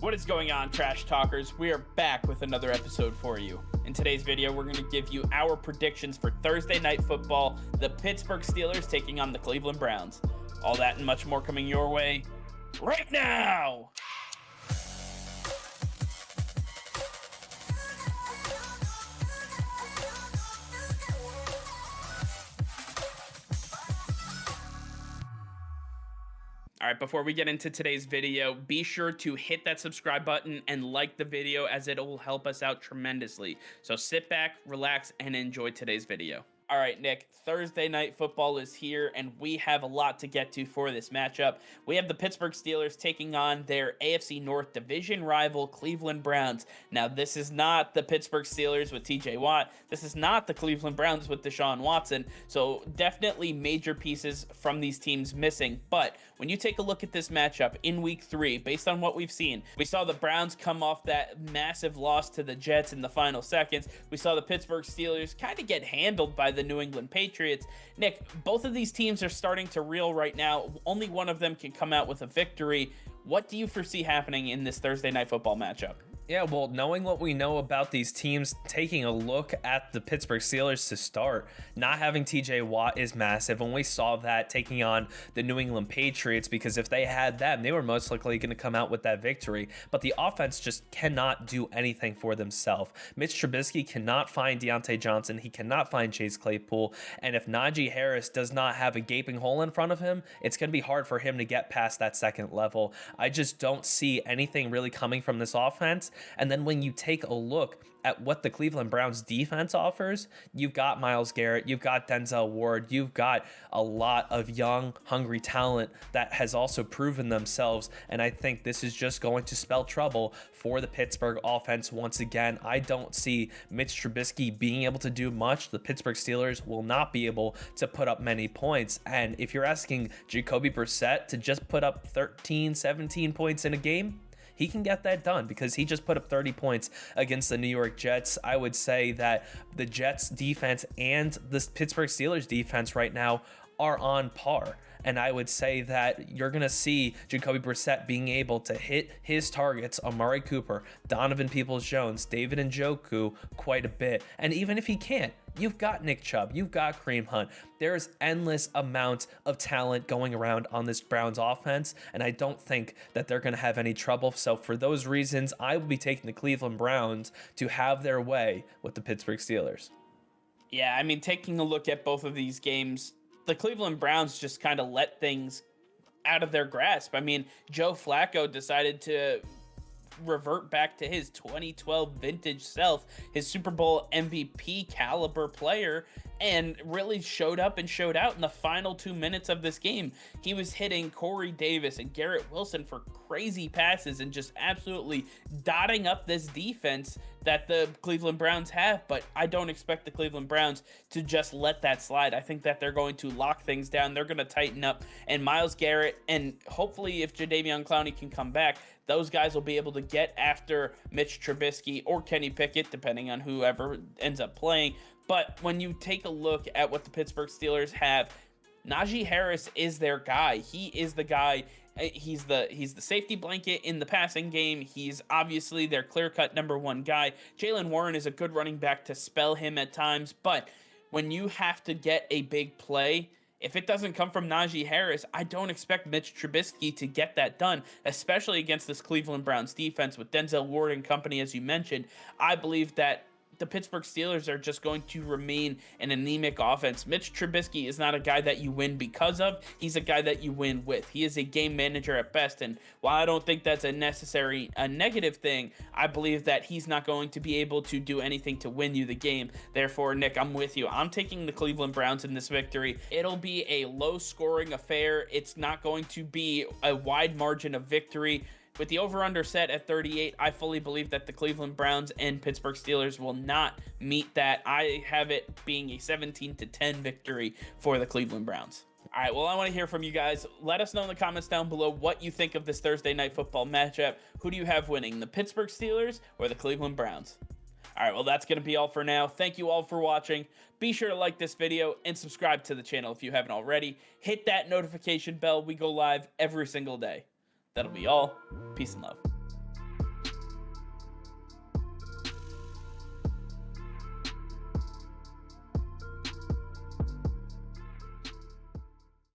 What is going on, Trash Talkers? We are back with another episode for you. In today's video, we're going to give you our predictions for Thursday Night Football, the Pittsburgh Steelers taking on the Cleveland Browns. All that and much more coming your way right now! All right, before we get into today's video, be sure to hit that subscribe button and like the video as it will help us out tremendously. So sit back, relax, and enjoy today's video. All right, Nick, Thursday Night Football is here, and we have a lot to get to for this matchup. We have the Pittsburgh Steelers taking on their AFC North division rival, Cleveland Browns. Now, this is not the Pittsburgh Steelers with TJ Watt. This is not the Cleveland Browns with Deshaun Watson. So definitely major pieces from these teams missing. But when you take a look at this matchup in week 3, based on what we've seen, we saw the Browns come off that massive loss to the Jets in the final seconds. We saw the Pittsburgh Steelers kind of get handled by the New England Patriots. Nick, both of these teams are starting to reel right now. Only one of them can come out with a victory. What do you foresee happening in this Thursday Night Football matchup? Yeah, well, knowing what we know about these teams, taking a look at the Pittsburgh Steelers to start, not having TJ Watt is massive, and we saw that taking on the New England Patriots, because if they had them, they were most likely going to come out with that victory, but the offense just cannot do anything for themselves. Mitch Trubisky cannot find Diontae Johnson, he cannot find Chase Claypool, and if Najee Harris does not have a gaping hole in front of him, it's going to be hard for him to get past that second level. I just don't see anything really coming from this offense. And then when you take a look at what the Cleveland Browns defense offers, you've got Myles Garrett, you've got Denzel Ward, you've got a lot of young, hungry talent that has also proven themselves. And I think this is just going to spell trouble for the Pittsburgh offense once again. I don't see Mitch Trubisky being able to do much. The Pittsburgh Steelers will not be able to put up many points. And if you're asking Jacoby Brissett to just put up 13, 17 points in a game, he can get that done because he just put up 30 points against the New York Jets. I would say that the Jets defense and the Pittsburgh Steelers defense right now are on par. And I would say that you're going to see Jacoby Brissett being able to hit his targets, Amari Cooper, Donovan Peoples-Jones, David Njoku, quite a bit. And even if he can't, you've got Nick Chubb, you've got Kareem Hunt. There's endless amount of talent going around on this Browns offense, and I don't think that they're going to have any trouble. So for those reasons, I will be taking the Cleveland Browns to have their way with the Pittsburgh Steelers. Yeah, I mean, taking a look at both of these games, the Cleveland Browns just kind of let things out of their grasp. I mean, Joe Flacco decided to revert back to his 2012 vintage self, his Super Bowl MVP caliber player, and really showed up and showed out in the final 2 minutes of this game. He was hitting Corey Davis and Garrett Wilson for crazy passes and just absolutely dotting up this defense that the Cleveland Browns have, but I don't expect the Cleveland Browns to just let that slide. I think that they're going to lock things down. They're going to tighten up, and Myles Garrett, and hopefully if Jadeveon Clowney can come back, those guys will be able to get after Mitch Trubisky or Kenny Pickett, depending on whoever ends up playing. But when you take a look at what the Pittsburgh Steelers have, Najee Harris is their guy. He is the guy. He's the safety blanket in the passing game. He's obviously their clear-cut number one guy. Jaylen Warren is a good running back to spell him at times, but when you have to get a big play, if it doesn't come from Najee Harris, I don't expect Mitch Trubisky to get that done, especially against this Cleveland Browns defense with Denzel Ward and company, as you mentioned. I believe that the Pittsburgh Steelers are just going to remain an anemic offense. Mitch Trubisky is not a guy that you win because of. He's a guy that you win with. He is a game manager at best, and while I don't think that's a negative thing, I believe that he's not going to be able to do anything to win you the game. Therefore, Nick, I'm with you. I'm taking the Cleveland Browns in this victory. It'll be a low-scoring affair. It's not going to be a wide margin of victory. With the over-under set at 38, I fully believe that the Cleveland Browns and Pittsburgh Steelers will not meet that. I have it being a 17-10 victory for the Cleveland Browns. All right, well, I want to hear from you guys. Let us know in the comments down below what you think of this Thursday Night Football matchup. Who do you have winning, the Pittsburgh Steelers or the Cleveland Browns? All right, well, that's going to be all for now. Thank you all for watching. Be sure to like this video and subscribe to the channel if you haven't already. Hit that notification bell. We go live every single day. That'll be all. Peace and love.